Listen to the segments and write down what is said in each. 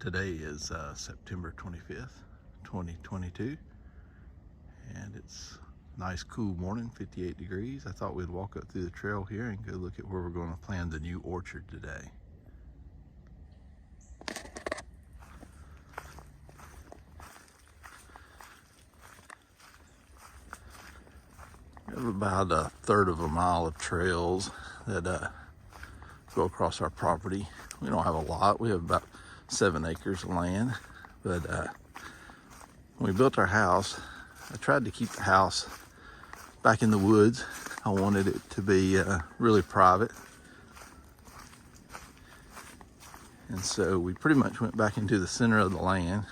Today is September 25th, 2022, and it's a nice cool morning, 58 degrees. I thought we'd walk up through the trail here and go look at where we're going to plant the new orchard today. We have about a third of a mile of trails that go across our property. We don't have a lot. We have about 7 acres of land, but when we built our house, I tried to keep the house back in the woods. I wanted it to be really private, and so we pretty much went back into the center of the land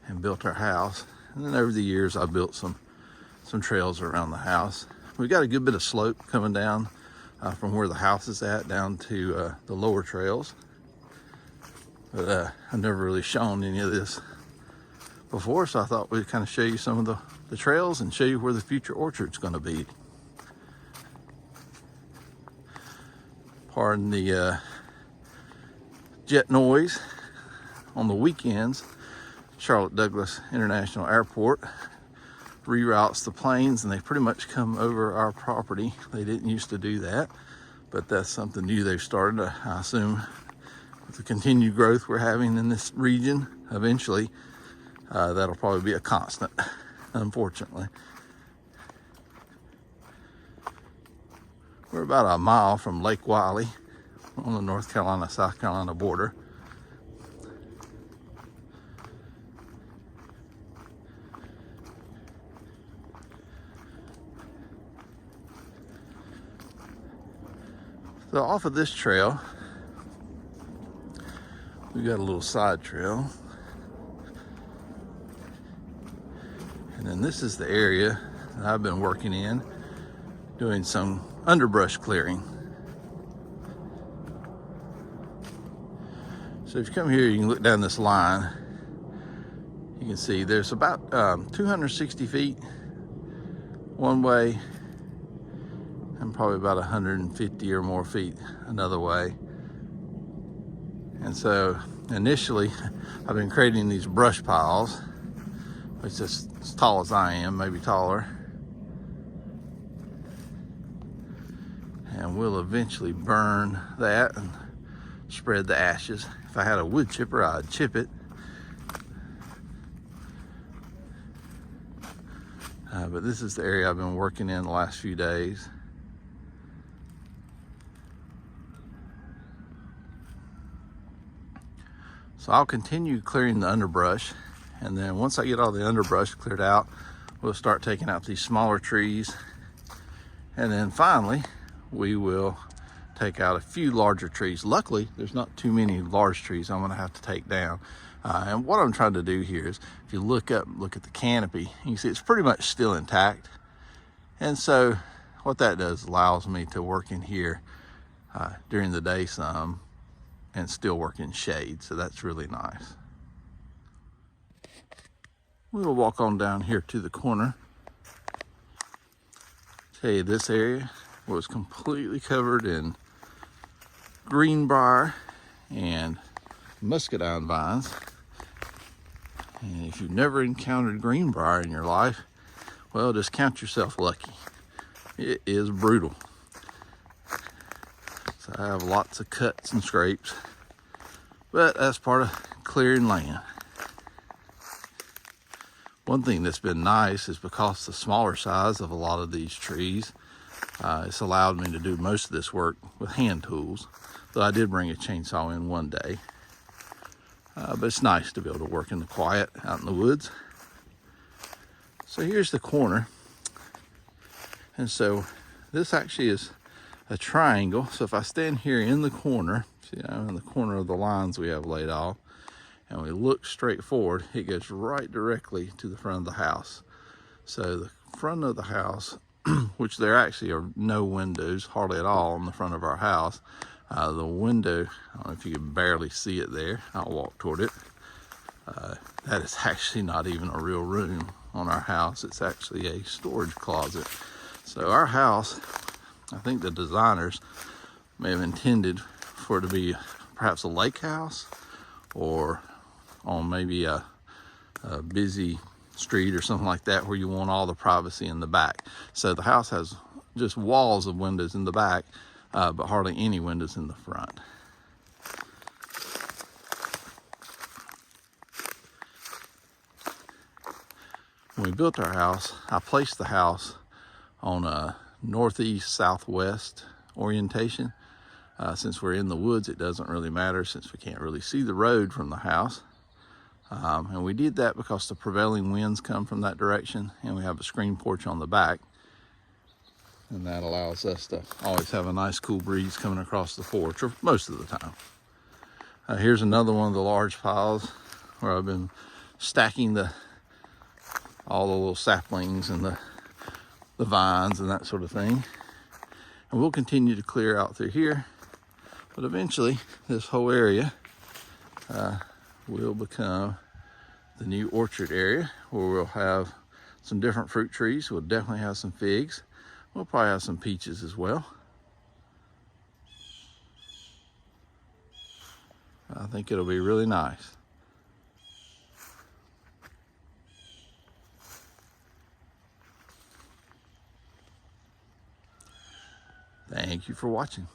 and built our house. And then over the years, I built some trails around the house. We got a good bit of slope coming down from where the house is at down to the lower trails. But I've never really shown any of this before, so I thought we'd kind of show you some of the trails and show you where the future orchard's going to be. Pardon the jet noise. On the weekends, Charlotte Douglas International Airport reroutes the planes, and they pretty much come over our property. They didn't used to do that, but that's something new they've started. I assume with the continued growth we're having in this region, eventually that'll probably be a constant, unfortunately. We're about a mile from Lake Wiley on the North Carolina-South Carolina border. So off of this trail, we got a little side trail. And then this is the area that I've been working in, doing some underbrush clearing. So if you come here, you can look down this line. You can see there's about 260 feet one way, and probably about 150 or more feet another way. And so initially I've been creating these brush piles, which is as tall as I am, maybe taller. And we'll eventually burn that and spread the ashes. If I had a wood chipper, I'd chip it. But this is the area I've been working in the last few days. So I'll continue clearing the underbrush, and then once I get all the underbrush cleared out, we'll start taking out these smaller trees, and then finally we will take out a few larger trees. Luckily, there's not too many large trees I'm going to have to take down. And what I'm trying to do here is, if you look up, look at the canopy, you can see it's pretty much still intact. And so what that does allows me to work in here during the day some, and still work in shade, so that's really nice. We'll walk on down here to the corner. Tell you, this area was completely covered in greenbrier and muscadine vines. And if you've never encountered greenbrier in your life, well, just count yourself lucky. It is brutal. So I have lots of cuts and scrapes, but that's part of clearing land. One thing that's been nice is, because the smaller size of a lot of these trees, it's allowed me to do most of this work with hand tools, though I did bring a chainsaw in one day. But it's nice to be able to work in the quiet out in the woods. So here's the corner. And so this actually is a triangle. So if I stand here in the corner, see, I'm in the corner of the lines we have laid off, and we look straight forward, it goes right directly to the front of the house. So the front of the house, which there actually are no windows, hardly at all, on the front of our house. The window, I don't know if you can barely see it there. I'll walk toward it. That is actually not even a real room on our house. It's actually a storage closet. So our house, I think the designers may have intended for it to be perhaps a lake house, or on maybe a busy street or something like that where you want all the privacy in the back. So the house has just walls of windows in the back, but hardly any windows in the front. When we built our house, I placed the house on a northeast southwest orientation. Since we're in the woods, it doesn't really matter since we can't really see the road from the house. And we did that because the prevailing winds come from that direction, and we have a screen porch on the back, and that allows us to always have a nice cool breeze coming across the porch, or most of the time. Here's another one of the large piles where I've been stacking all the little saplings and the vines and that sort of thing. And we'll continue to clear out through here, but eventually this whole area will become the new orchard area, where we'll have some different fruit trees. We'll definitely have some figs. We'll probably have some peaches as well. I think it'll be really nice. Thank you for watching.